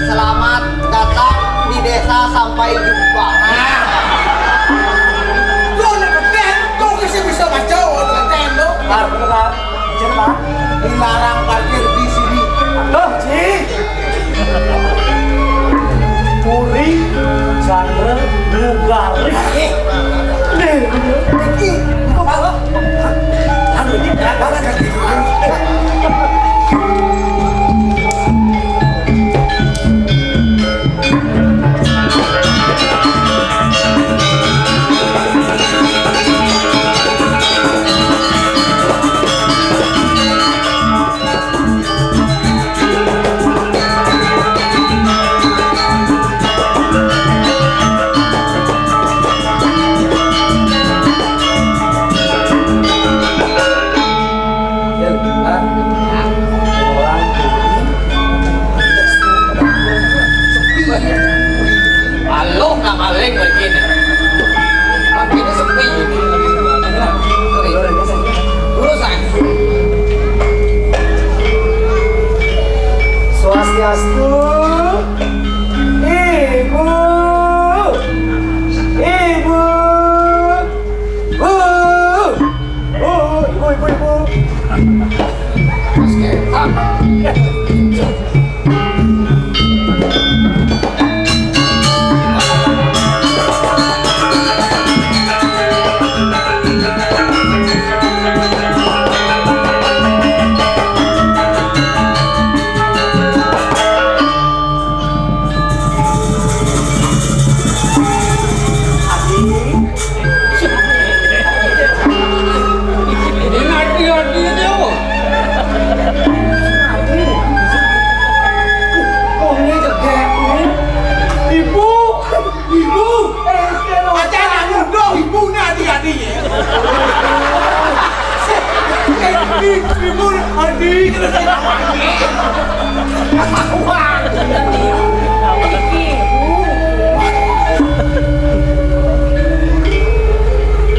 Selamat datang di desa sampai jumpa. Kau kasih bisa baca dengan tendo. Benar. Jelas. Dilarang parkir di sini. Loh, Ci. Puri Chandra Nugari. Ini kok malah? Anu ini banget kan? Halo, maling begini. Begini sepi ini. Urusan. Swastiastu. Ibu. Ibu. Ibu. Ibu Adi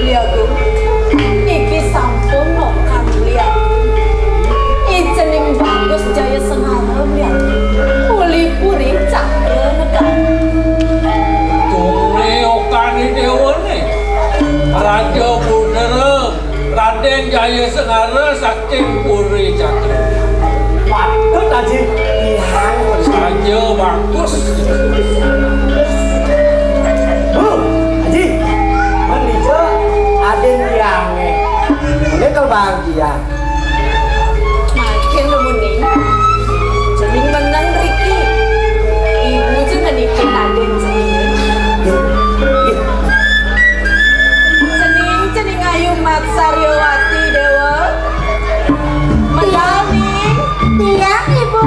Liaku, iki sampun nokan liat. Ijening bagus jaya sengalam liat. Puri cakra negara. Tunggu okan dewa nih. Raja Budara, Raden Jaya Sengara saking Puri Cakra. Patut Haji. Ihang Saja bagus. Haji. Menija aden tiange. Ini kebahagiaan. Makin nemuni. Jening menang Riki. Ibu juga nipin aden jening. Jening ayu mat Saryawati dewa. Menani. Tiang ibu.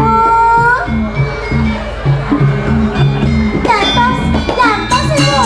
Jantos ibu.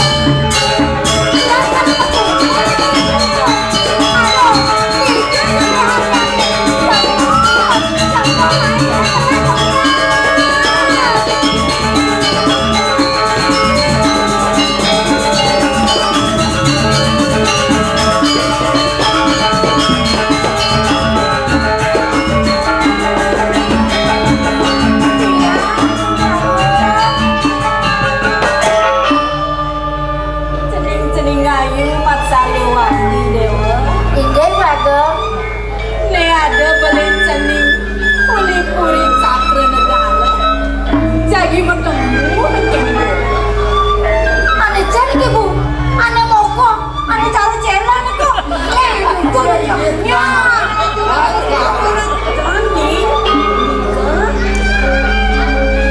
Jening ayu mat Saryawati dewa. Inggih Bagong. Ne ada belen jening puri cakra negara. Jagi bertemu dengan Ane cek ibu. Ane moko. Ane cari celan itu. Itu ya.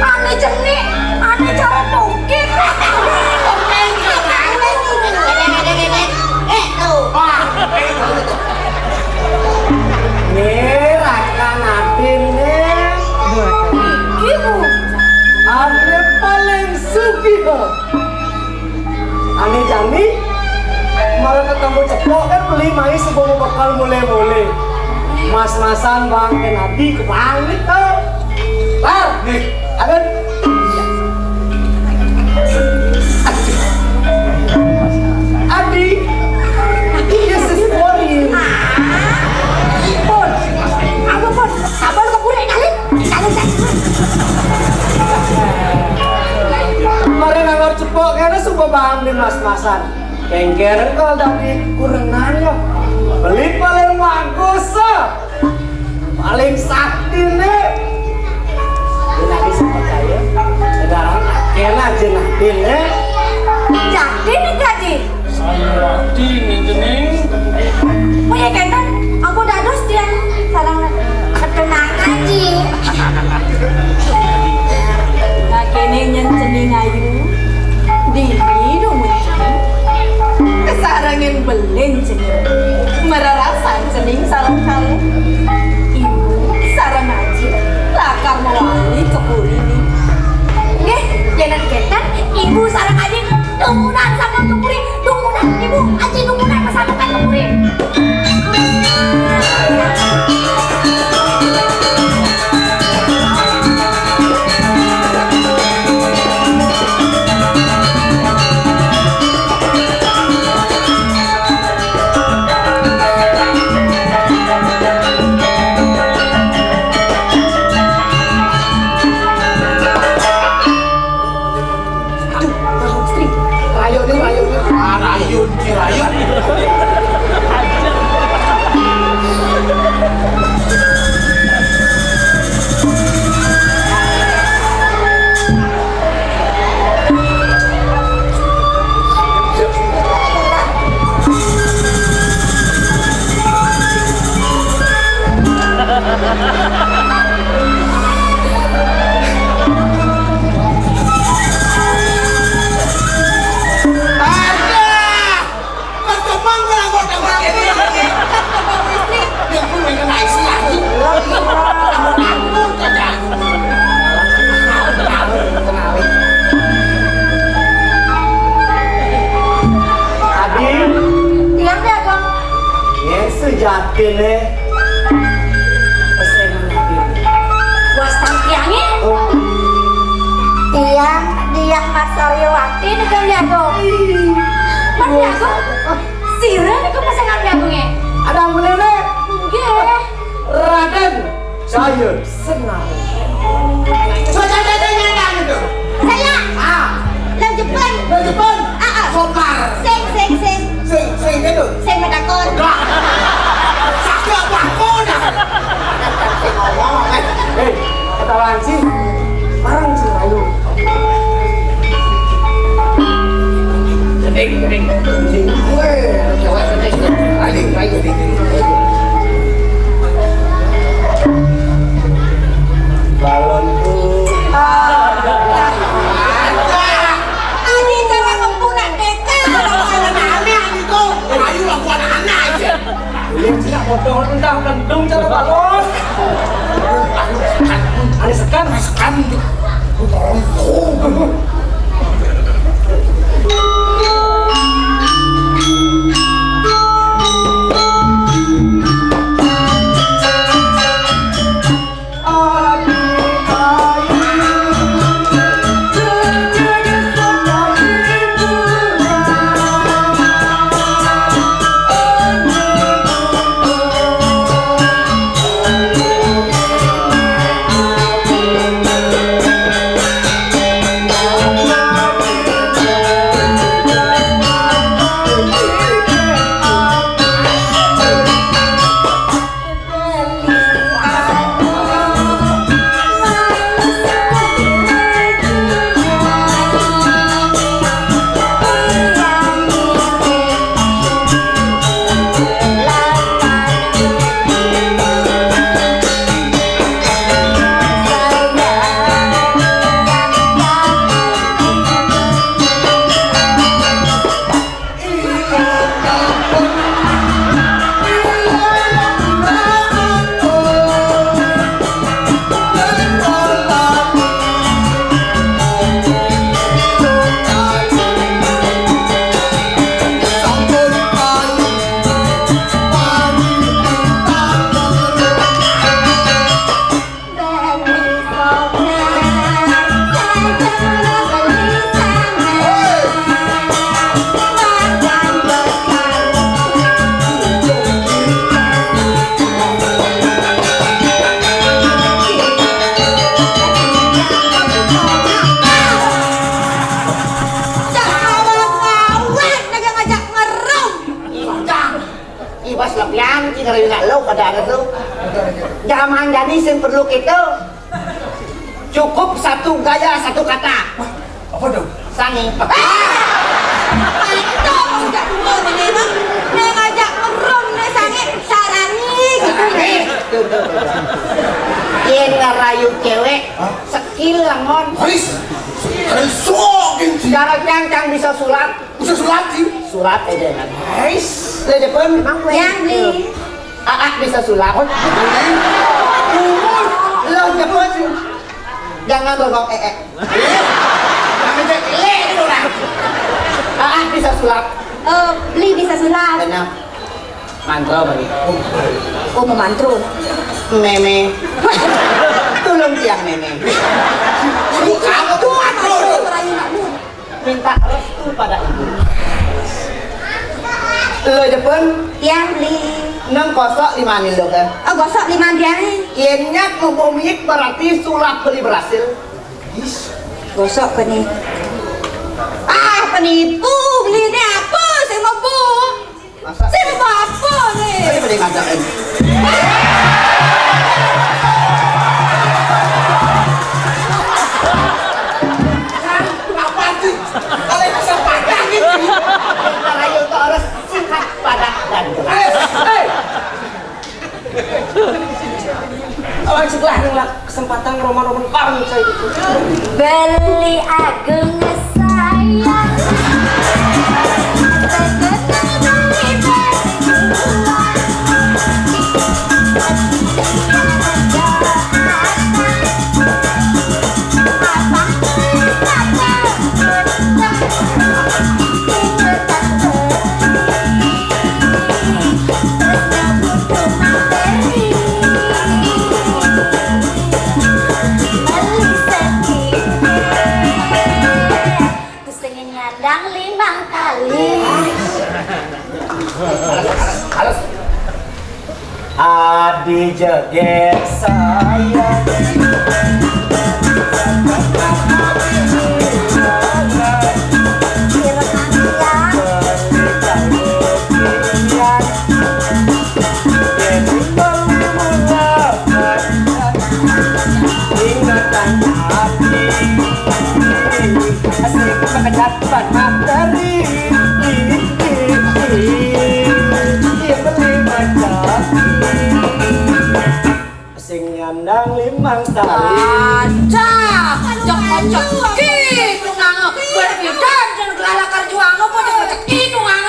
Ane jenik. Ane cara tokit. Rakan aden Ibu. ane paling sugih. Ane jani mara ketemu cepok beli mai sebelum bakal mulai. Mas-masan Bang Kenadi kepangit tuh. Lar, nih, aden. Adi, this is for you. Pun. Apa pun? Sabar kepure kali. Mari nganggur cepok kene suka paham di mas-masan. Kengkeren kalau dari kurengan ya. Beli paling bagus paling sakti nih. Lagi sama saya. Sekarang kena jenatin nih. Jadi nih jadi. Saya rati nih jening. Punya kan aku dados dia sarang ketenang aja. Nah kene nyen cening ayu dini dong kesarangin belen cening merarasan cening sarang kali ibu sarang aja lakar mewali kepuri nih Nggih, jangan ketan ibu sarang aja dumunan sama kepuri dumunan ibu aja dumunan sama kepuri. Rayun, Cirayun. Sejati nih pesenan lagi. Was tangkiangnya tiang Mas Saryawati nih kan jago. Mas jago sira nih kan pasangan jagongnya. Ada menene Nggih. Raden Jaya Senang. Saya itu. Saya Lang Jepun. Dari Jepun. Sokar. Sing Sing itu. sing medakon. Sakit bakon. Hei, kata langsing barang Cirayu. Geding. Weh, coba geding. Aling. Balonku. Ani cara ngempunan deka. Ayu lah buat anak aja. Zaman jadi yang perlu kita cukup satu gaya satu kata. Apa tuh? Sangi. Itu udah dua nih mah. Nih ngajak merem nih sange sarani gitu nih. Yen ngerayu cewek skill langon. Haris. Haris sok gengsi. Cara cang bisa sulat. Bisa sulat sih. Sulat aja kan. Haris. Le depan memang gue. Yang beli. Bisa sulat. Lo depan sih. Jangan ngomong Jangan jelek itu lah. Bisa sulap. Beli bisa sulap. Benar. Mantra bagi. Oh mau mantru. Meme. Tolong tiang meme. Kamu tuh Mantru merayu nakmu. Minta restu pada ibu. Lo depan Yang beli. 605 nih lo kan. Oh gosok 5 dia nih. Yennya kumumik berarti sulap beli berhasil. Gosok ke nih. Penipu beli ini apa? Saya mau bu. Masa? Saya mau apa nih? Ini beli ngajakin. apa sih? Kalian bisa pantangin sih. Rayu itu harus singkat, padat dan jelas. Oh, setelah ngelak kesempatan roman-roman parang saya itu. Beli agung sayang. Adi jeget sayang. Dapat materi dia beli macam sing nyandang limang tali Cocok gitu nang berbidan dan gelalakar juang apa cocok gitu nang.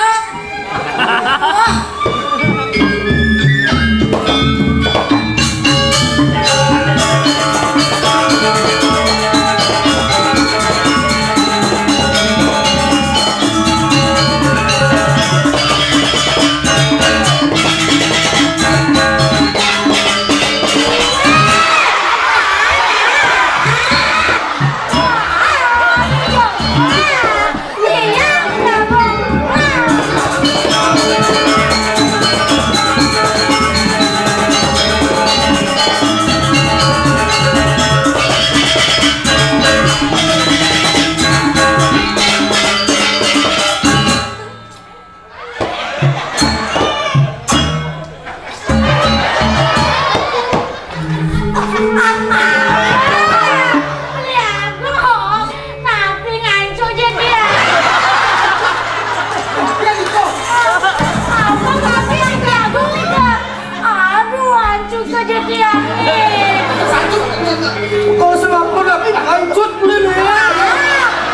Kau semua produk ini hancur beli nih.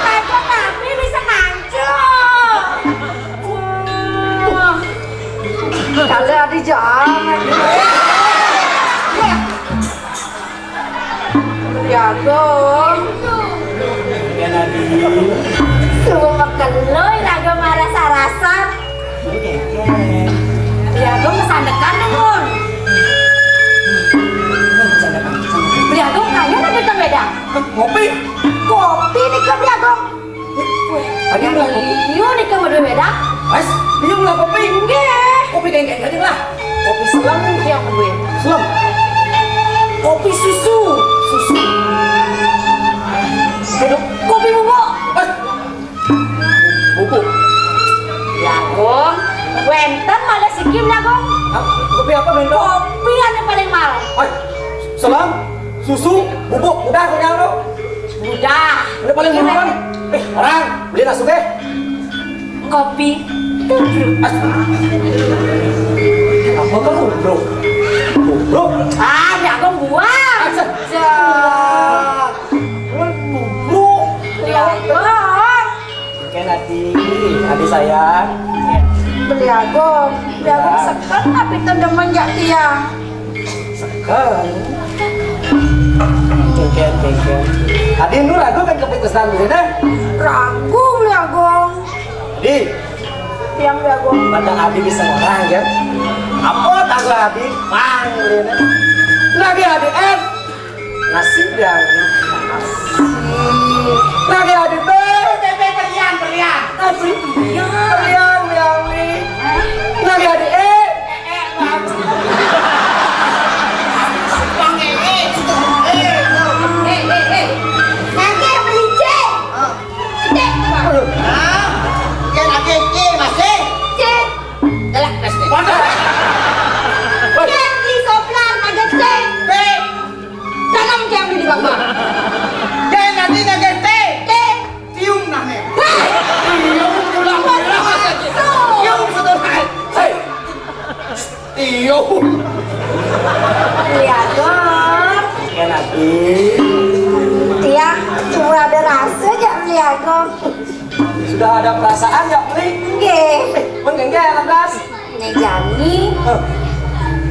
Kata kami bisa hancur. Kalian adi jangan. Ya dong. Ya Nadi. Semua makan loy lagu marah sarasan. Ya dong kesandekan dong. Ya dong kayaknya nanti kita beda. Ngopi. Kopi nih kan ya dong. Tadi bilang kopi. Iya nih kan beda. Mas, dia bilang kopi. Enggak. Kopi kayak tadi lah. Kopi selam yang gue. Selam. Kopi susu. Aduh, kopi bubuk. Bubuk. Ya gong. Wenten malah sikim ya gong. Kopi apa Bendo? Kopi ane paling mahal. Ay, selam, susu, bubuk, udah kenyang lo. Udah. Ini paling murah kan? Orang beli nasi deh. Kopi tubruk. Apa kan bubuk? Bubuk? Ah, dia aku buang. Aja. Bubuk. Lihat. Oke Nadi sayang. Beli aku sekat tapi tanda menjak tiang. Sekarang. Kengken. Adi nur aku kan keputusan dulu deh. Ragu beli aku. Di, Tiang beli aku. padang Adi bisa orang ya. Apa tangga Adi? Panggil deh. Lagi Adi F. Nasi yang lagi Adi B. Berian. Nasi Berian nih. Lagi Adi E. Nanti beli C. C. Kan ada C masih. C. Elak pasti. Yang di soplan ada C. B. Tanam yang di bawah. Dan nanti naga T. C. Tium namanya. Lihat dong. Kan Adi. Tiang cuma ada rasa aja beli aku. Sudah ada perasaan ya beli? Nggih. Mengenggak lantas. Ini Jani.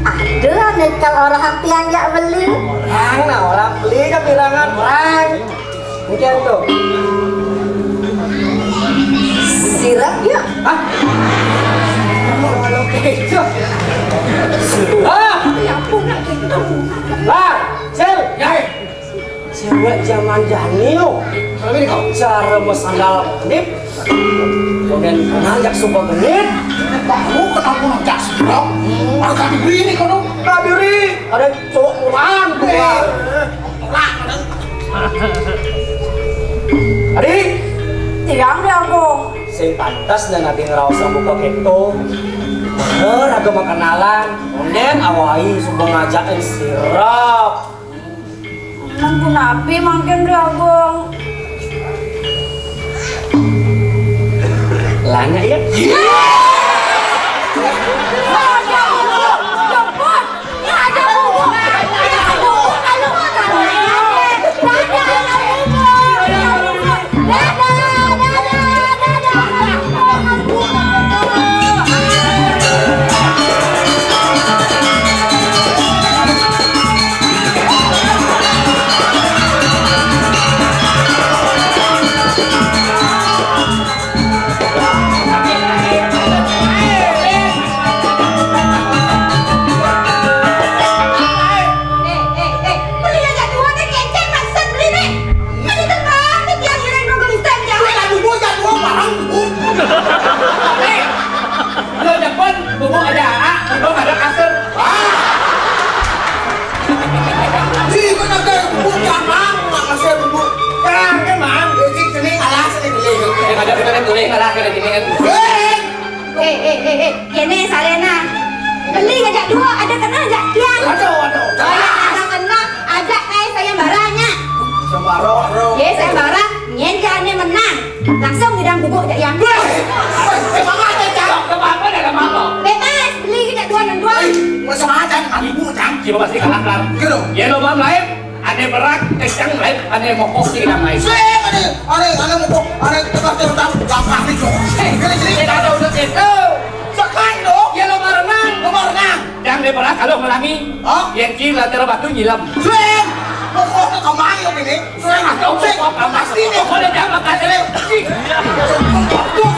Ada nih kalau orang tiang jak beli. Orang nah orang beli kan bilangan orang. Mungkin tuh. Sirap ya. Hah? Gitu. Ah, Ya punya gitu. lah, Cel. Ya. Cewek zaman Jani yuk. Cara mesandal nip. Kemudian ngajak suka genit. Kamu kenapa ngajak sirap? Agak diberi ini kau dong. Tak diri. Ada cowok kurang. Adik. Tiang dia aku. Sing pantas dan nanti ngerasa buka gitu. Bener agama kenalan. Kemudian awai suka ngajakin sirap. Nunggu nabi makin dia aku. Lanya ya. Ada buku. Jemput. Ada buku. Ada buku. Kalau ada Kene Sarena. Beli ngajak dua, ada kena ajak tiang. Aduh. Ada kena ajak naik saya baranya. Sembaro. Ya saya barang, nyenjane menang. Langsung ngidang bubuk ajak yang. Semangat aja. Apa dah apa? Bebas, beli ngajak dua dan dua. Semangat aja. Ibu jang. Siapa pasti kalah kelar. Gitu. Ya lo mam lain. Ada berak, kencang lain. Ada mokok sih kita main. Ada mau tegas lapar nih kok. Kita ada udah itu. Sekarang dong. Ya lo berenang. Dan dia berak kalau melangi. Hah? Yang kira terbatu nyilam. Seng. Pokoknya kemana yuk ini? Seng atau seng? Pasti nih. Pokoknya jangan makan dulu. Tuh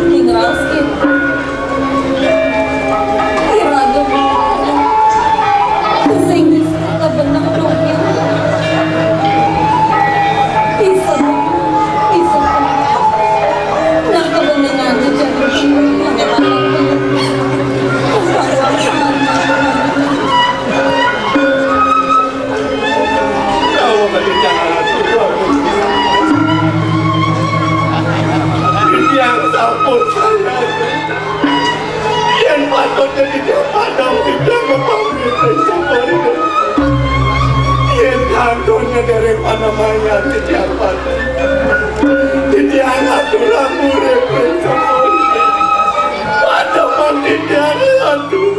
Tinggal sedikit. Iragam jadi dia padam tidak membangun seperti yang kantornya dari Panamaya tidak padam tidak ngaturlah murid seperti padam tidak ngatur.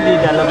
Di dalam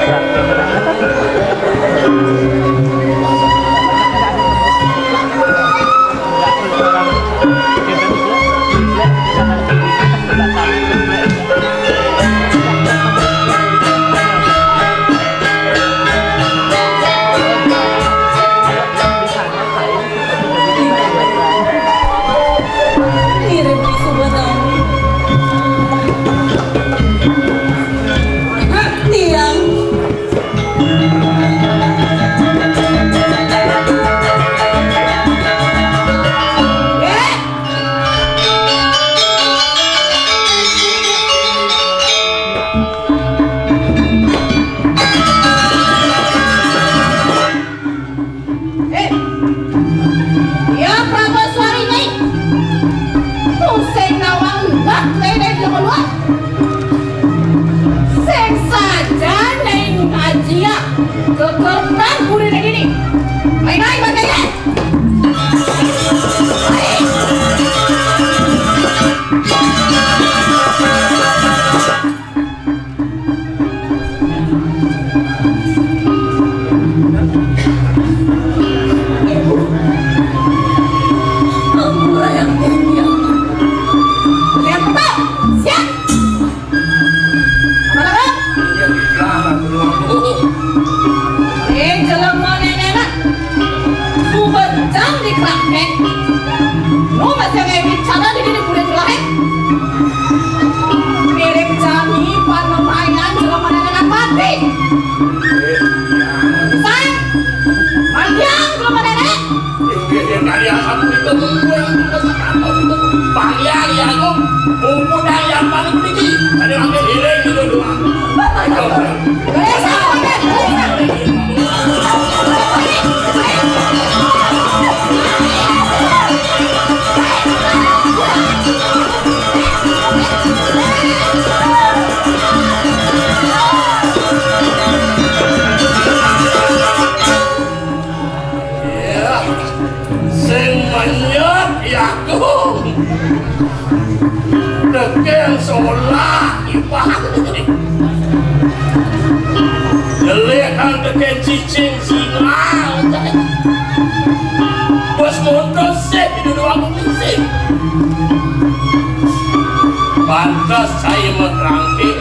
Pantas saya menerangke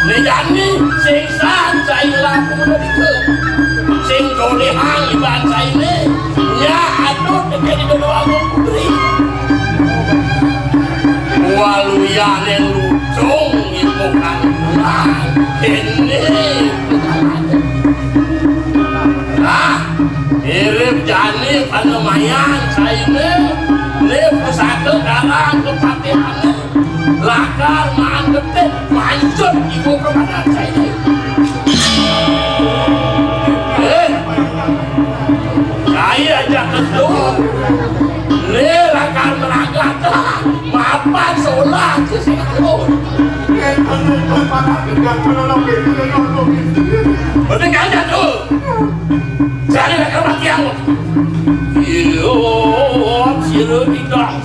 Nejani sing sah saya laku menurutku Sing golehang iban saya ini Ya aduh dekat di doa putri Waluyan yang lucung ibu kandungan Ini Nah Irip jani panemayan saya ini Ini pusaka garang kepatihannya Lakar manggetin manjut ibu permanen saya ini saya ajak kedua ini lakar meragat maafan sholat sesitu berdekatan jatuh jadi lakar mati yang iyo siru tidak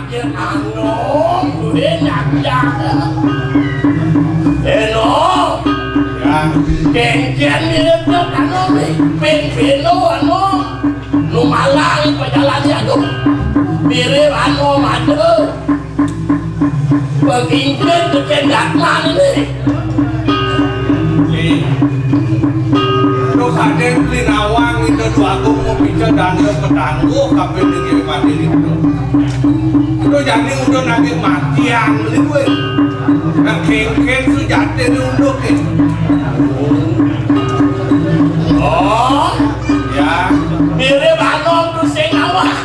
sakit angin, dunia jak-jak. Eno. Ya. Kengken mirip tuh anu nih. Pin-pinu anu. Nu malang pajalannya tuh. Mirip anu madu. Begingkin tuh cendak ini. Lo kaden linawang itu dua aku mau bicara dan ketangguh kafe dengan mati itu. Lo jadi udah nanti matian itu. Yang kengken tuh jatuh dulu ke. Oh, Ya, mirip anom tuh sing awak.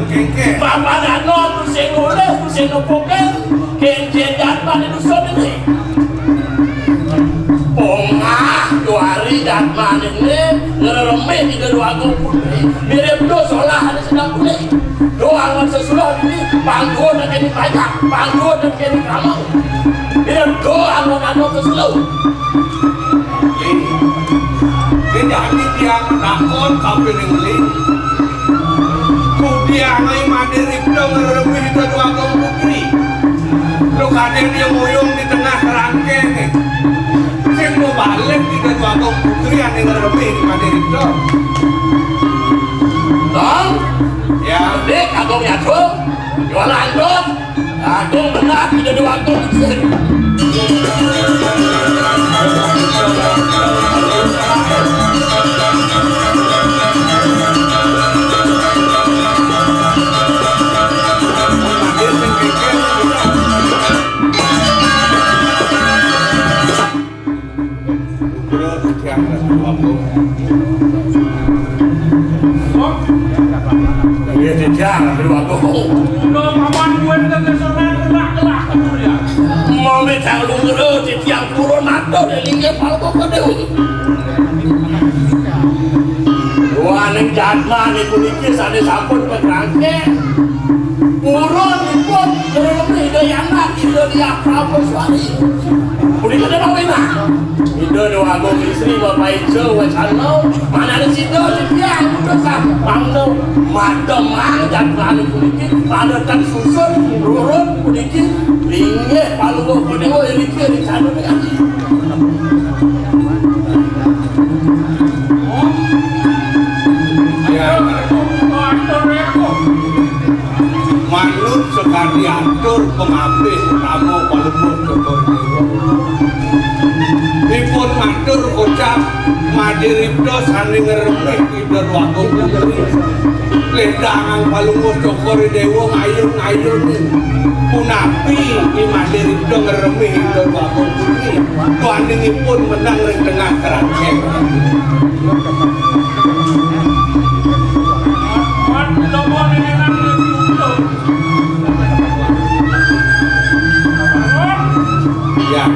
kengken. Bapak anom tuh sing nulis tuh sing nupoken. Kengken jatman itu ini. Pongah juari jatman ini ngeremeh di kedua aku putri. Mirip tuh seolah ada sedang pulih. Doang sesudah ini panggung dan kini pajak, panggung dan kini kamu. Mirip doang anom sesudah. Dia jadi tiang takon kafe dengan Kudia ngai mandiri dong ngeremeh di kedua aku putri. Lo kaden dia moyong di tengah kerangkeng. Sing mau balik di kedua aku putri yang ngeremeh di mandiri dong. Dong, Ya, dek agungnya tuh jualan tuh. Agung benar di kedua aku putri. Iya jarang kedua aku. Udah paman gue kekesonan gelak-gelak tuh dia. Mau mencang lu ngeruh di tiang turun atau di linggir palko kedua. Dua neng jatman di kulikir sana sampun ke kerangke. Turun di pun terlebih dari anak itu dia prabu suari. Kulikir dia mau enak. Itu dua agung istri bapak itu wacana. Mana ada situ di tiang udah sah. Pangno mademang jatman di kulikir. Ada tak susun turun kulikir. Linggir palko kedua ilikir di sana dengan manut sekali atur pengabdi tamu palembut Jogor Dewa. Dipun matur ucap madiripto sani ngeremeh ida wakung putri. Ledangan palembut Jogor Dewa ngayun-ngayun punapi di madiripto ngeremeh ida wakung putri. Tuaningipun menang ring tengah kerangkeng. Ya,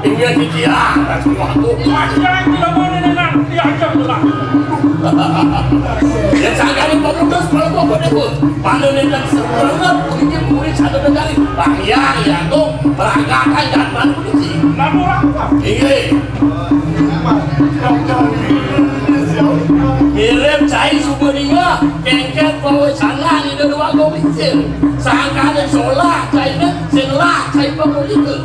hingga di tiang semua aku. Dan sanggari pemutus palko kedua. Panen dan seberat kulikir kulit satu negari. Banyak ya tuh perangkakan jatman kulikir. Iya. Mirip cai subeninya kengket bawa sana di dua kulikir. Sangkane solah cairnya selah cai pemuliker.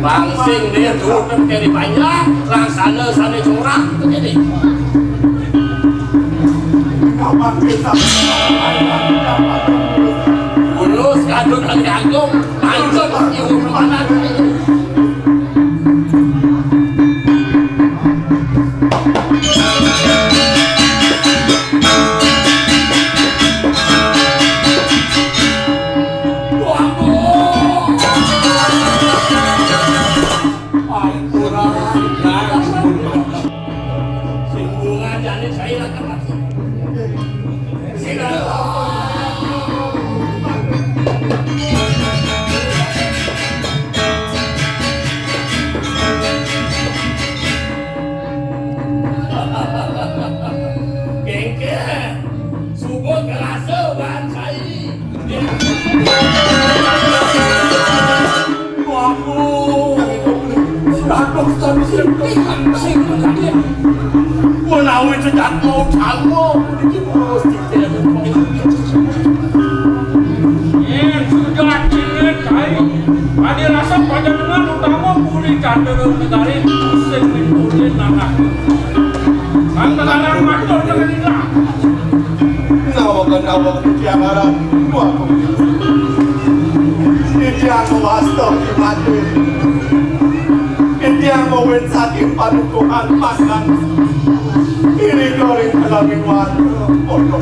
Bangsing dia turun kiri banyak, laksana sana curang begini. Ulus kadut lagi agung, lanjut ibu mana itu. Singgungan jadi saya akan mati. Ustaz Sing kaget. Menawi cedak mau tamu iki mesti sudah cilik kai. Adi rasa panjenengan utama pulih canderung negari sing mitulin nanah. Kantaran matur kelinga. Nawa tiangaran dua Itiang wastong mati. Itiang mawin sa ating panukuhan makan. Ini koring kalamin wato.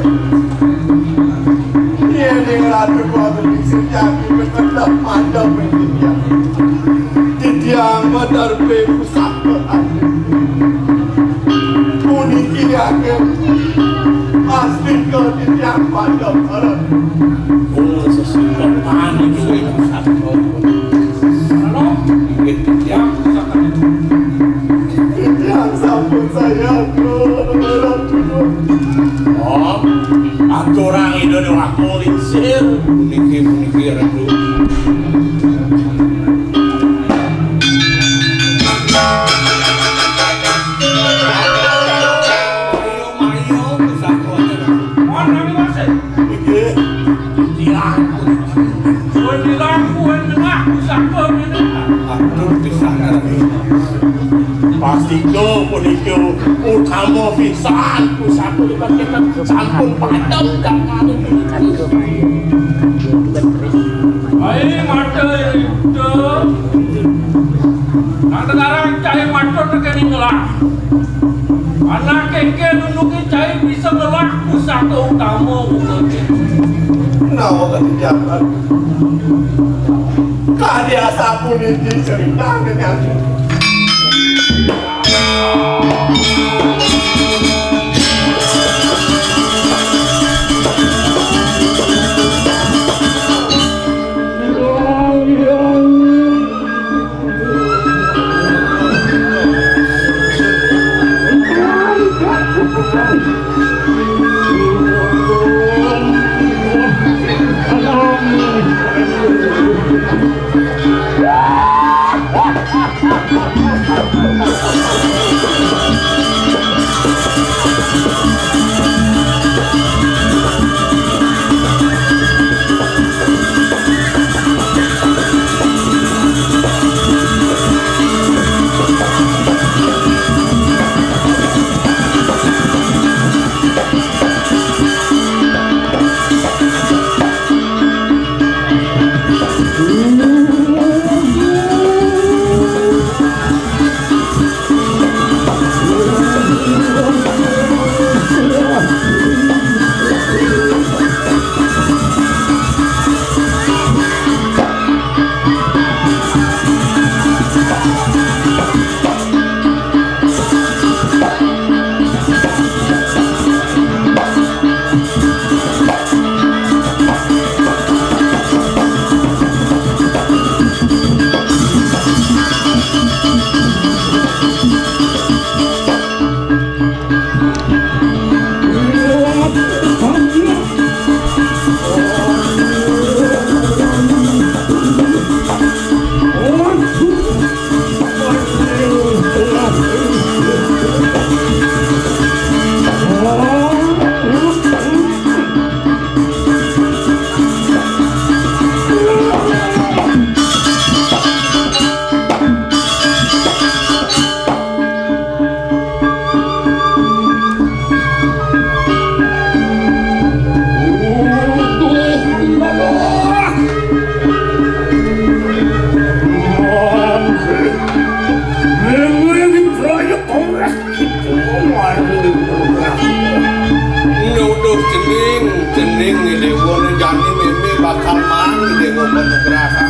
Ini ratu ko abiling sinyaki bertendap mandang bertitiang. Titiang madarpe pusat berhati. Kuning kiyakir. Pasti ke titiang mandang harap. sesuatu panik itu satu. Halo, Yang Titiang sampun sayangku. oh, aku orang itu doa kulisir. Puniki redu. mana ni masih? Tiang Kau bilang kau dengar siapa ini? pasti kau puniki utama pisan satu kita sampun padam jangan Hai mata itu. Nanti sekarang cai mata terkini ngelah. Anak keke nunuki cai bisa melaku satu utama bukan. Nawa ketijakan. Kadia sapun ini cerita dengan cening ini dewa jani meme bakal mang dewa penugraha.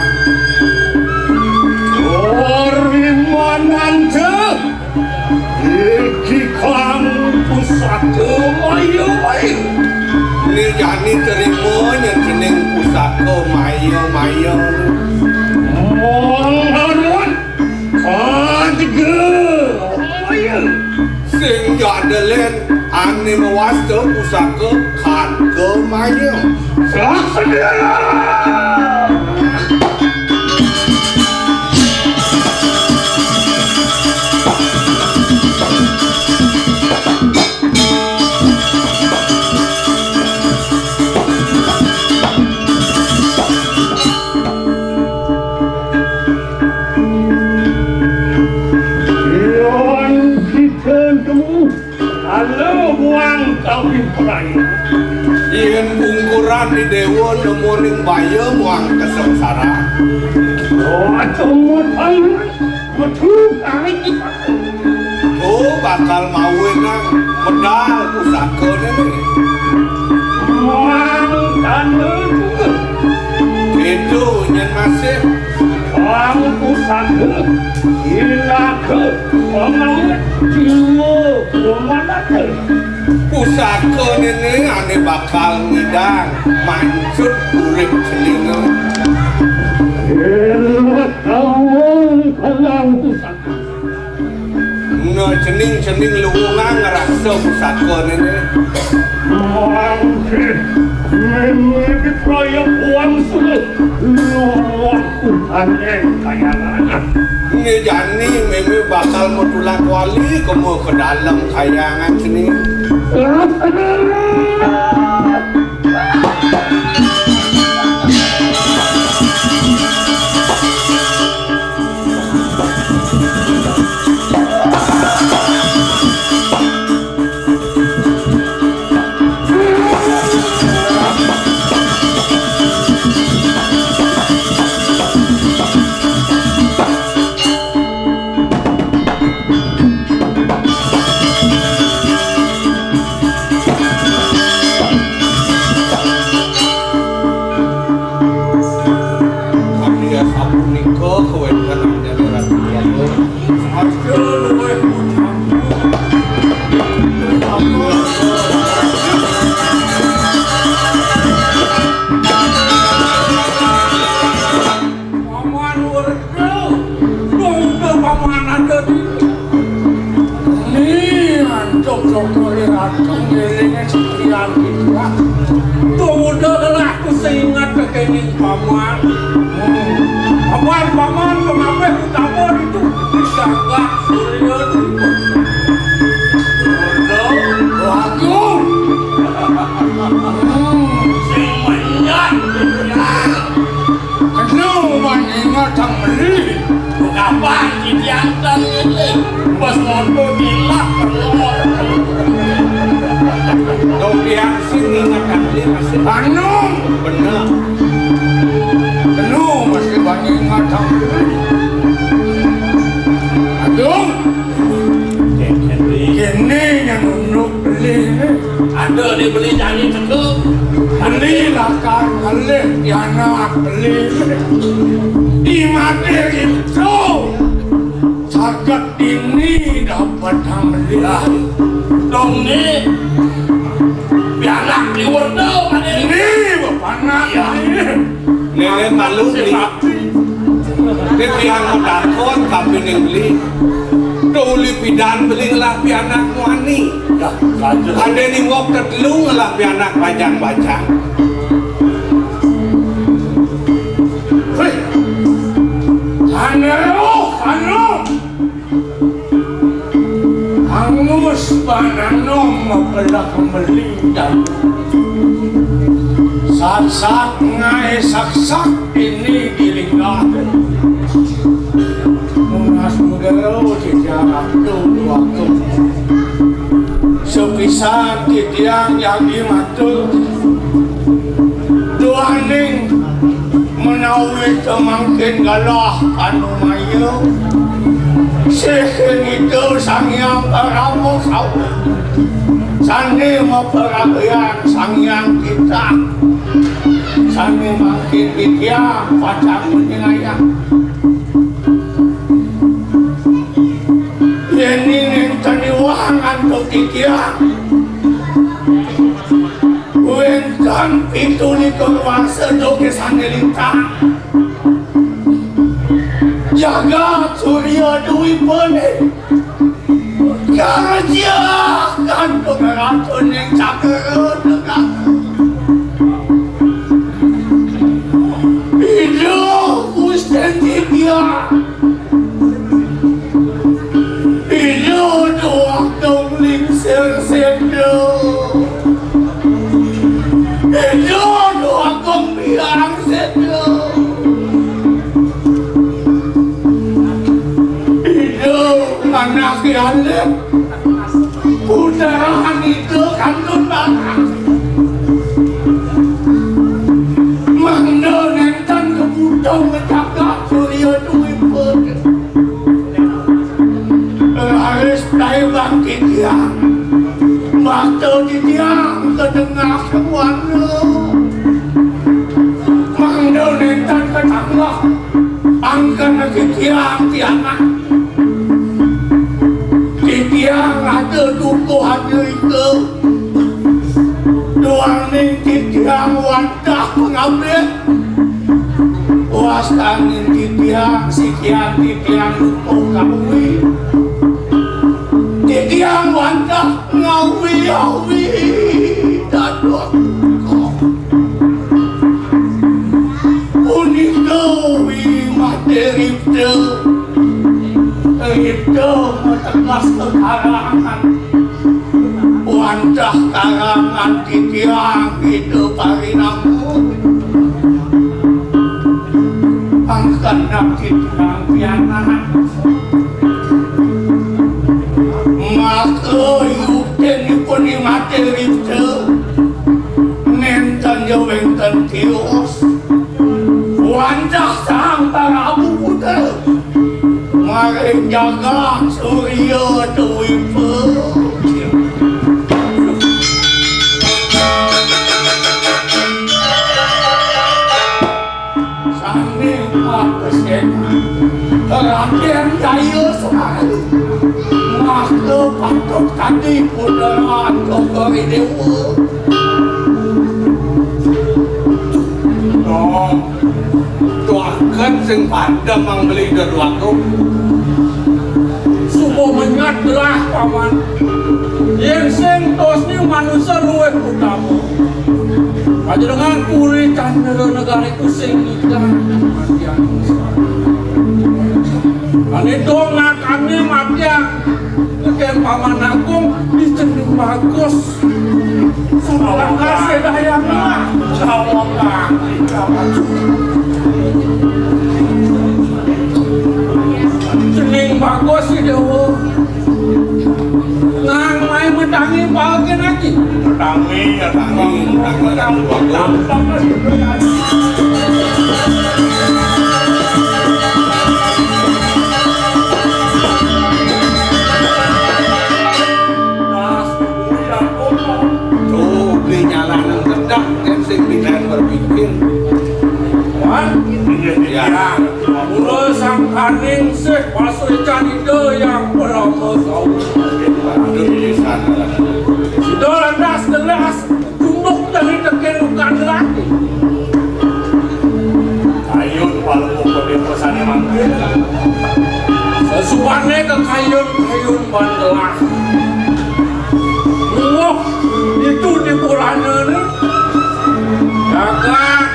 Orimanante iki kang pusaka mayo baik. Ini jani terima yang cening pusaka mayo. Mohon katiga mayo. Sing jadelen ane mewasta pusaka kan ke mayo. Saksana. kawin peraya. Yen bungkuran di dewa nemu ning bayo muang kesengsaraan. Aduh, betul kali kita. Oh bakal mawinang medal pusaka nih. Muang dana juga. Itu nyen masih Muang pusaka. Ila ke omongnya jiwa kemana ke. pusaka ini ane bakal ngidang mancut urip celinga. Elok kawin kalang pusaka. No cening luwungan ngerasa pusaka ini. Muang memiliki proyek uang sulit. Luang aneh kayangan. Ngejani meme bakal modulak wali kamu ke dalam kayangan sini. Paman, kenapa utama itu disanggah surya Wagung sing banyak kenapa ingat ang mali kapan diantar ini pas moto gila Dopian sini ingatkan dia masih anu benar. masih banyak ingat ang mali aduh kini yang nunuk beli Ada dibeli janji cekuk. beli lah kan beli ya anak beli di mati itu sagat ini dapat beli Dong ni bianak di wordau ada ini bapak nak Nenek malu beli. Dia tiang modakon tapi neng beli. Doli pidan beli lah pianak wani. Ada ni ngok tertelung lah pianak bajang-bajang. Angus pananom mapala kamalindan Saksak ngai saksak ini dilinggahan Munas mudaro dijarak dulu waktu Sepisan titiang yang dimatuk Duaning menawi temangkin galah anu mayu Sehin itu sangyang paramu sawi Sani memperagian sangyang kita Sani makin ditiang pacang menyayang Ini taniwangan untuk ditiang Wentan itu ni keluar sedoke sani lintang Jaga surya dui pene Kerja kan pengeratun yang cakerut Hidup Gusti dia Hidup doa kembling ser-sendo Hidup doa kembang sendo Anak yang Putaran itu kantun banget. Mangdo nenten kebutuh ngejagak surya duwipun. Laris dai bangkit tiang. Bakto di tiang kedengah semuanya. Mangdo nenten ketanglah. Angkan lagi tiang-tiangan. Di tiang ada dukuh ada itu. Doang ning di tiang wadah pengambil. Wastangin di tiang sikian di tiang dukuh kawi. Di tiang wadah ngawi-awi. Daduh dukuh. Unikawi materi itu. Itu metegas kekarangan. Wadah karangan di tiang itu parinamu. Angkana di tiang pianan. Maka yukten ipun di materi itu. Nenten jawenten tios. Wadah sang tarabu puter. Mari jaga surya duwipun. Sami makesen rakyat daya sekali. Maka patut tadi puderan kokori dewa. Tuakan sing pada manggeli derwakung. Subuh menyadlah paman. Yang sing tos ni manusia luwih utama. Panjenengan puri negara itu sing nikah matian. Ane donga kami matian. Ken paman agung dicenderung bagus. Salah kasih dayana. Jawabkan. Cening bagus si dewa. Nang mai mendangi bahagia lagi. Mendangi. Tuh, beli nyala nang kedak, kan sing binan berpikir. Ya, mula sang kaning sih pasui canida yang berapa tahu. Sudah landas gelas, tumbuk dari tekenukan lagi. Ayun palu kode pesane mangke. Sesuane ke kayun bandelah. Itu di pulanya ni. Jagat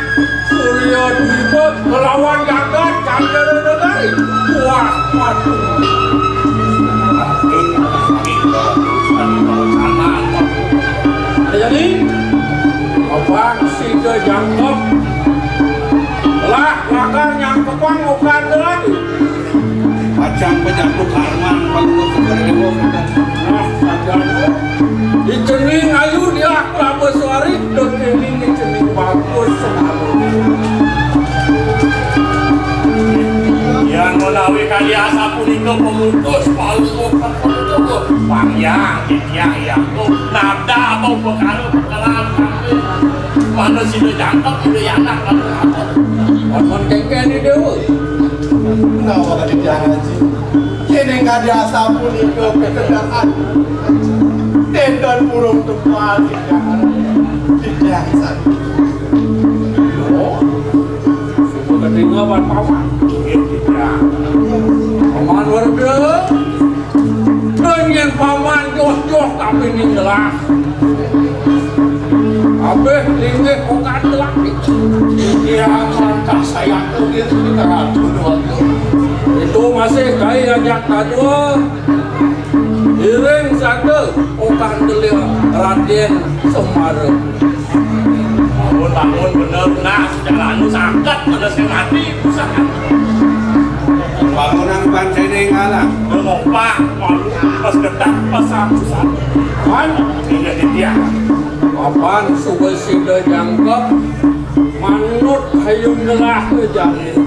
surya duwipun melawan jagat candra negari. Wah, waduh. Jadi, abang si kejangkep lah makan yang kepang bukan lagi. Pacang penyambut karman paling sekali dewa. Nah, saja di cening ayu dia kelapa suari, di cening bagus sekali. Yang menawi kali asa punika pemutus palu pemutus panjang yang nada apa perkara mana sih jangkep itu yang nak Mohon kengken di dewa. Kenapa kan jangan sih? Kini nggak ada sapu nih ke ketegangan. Tendon burung tempat tidak satu. Oh, sudah ketinggalan paman. Paman warga, dengan paman joh-joh kami ini jelas. Habis linggih bukan lagi. dia mantap saya tuh dia sekitar Itu masih kaya ajak kadua. Iring satu bukan delia Raden Semara. bangun bener nah jalan sakit pada saya mati usaha bangunan bangsa ini ngalah. Mau pak, malu pas kedak pas aku kan tidak dia. Kapan suwe sida jangkep manut hayung gelah ke jalan.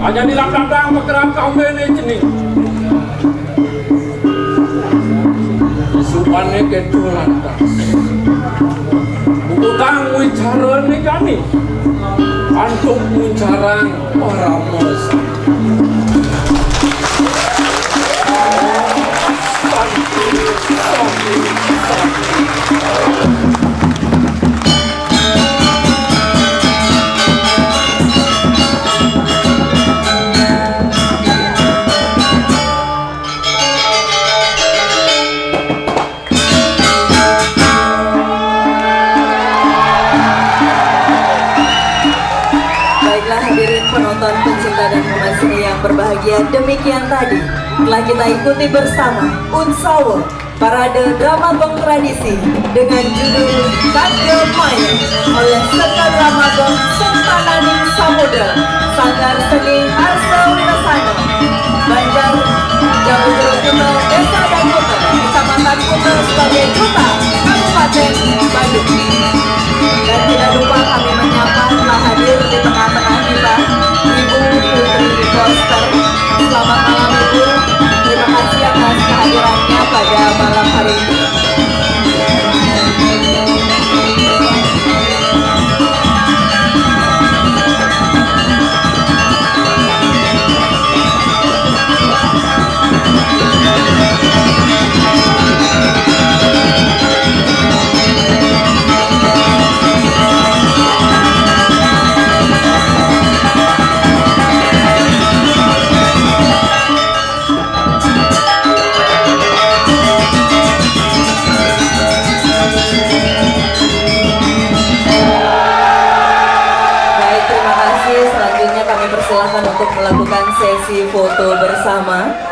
Aja di lapang bergerak kau ini jenis. Supane ketulan tas. Buku kang wicara ni kami. Antuk muncarang para mosa. Baiklah hadirin penonton pencinta dan pemirsa seni yang berbahagia, demikian tadi telah kita ikuti bersama Unsawa Parade Drama Gong Tradisi dengan judul Kadge Maya oleh Sekar Drama Gong Sentananing Samudra Sanggar Seni Arsa Wirasana Banjar Jabudro Kuta Desa dan Kuta Kecamatan Kuta sebagai Kuta Kabupaten Bandung. Dan tidak lupa kami menyapa telah hadir di tengah-tengah kita Ibu Putri Koster. Selamat malam Ibu. Terima kasih atas kehadirannya pada malam hari ini. Baik, terima kasih. Selanjutnya kami persilahkan untuk melakukan sesi foto bersama.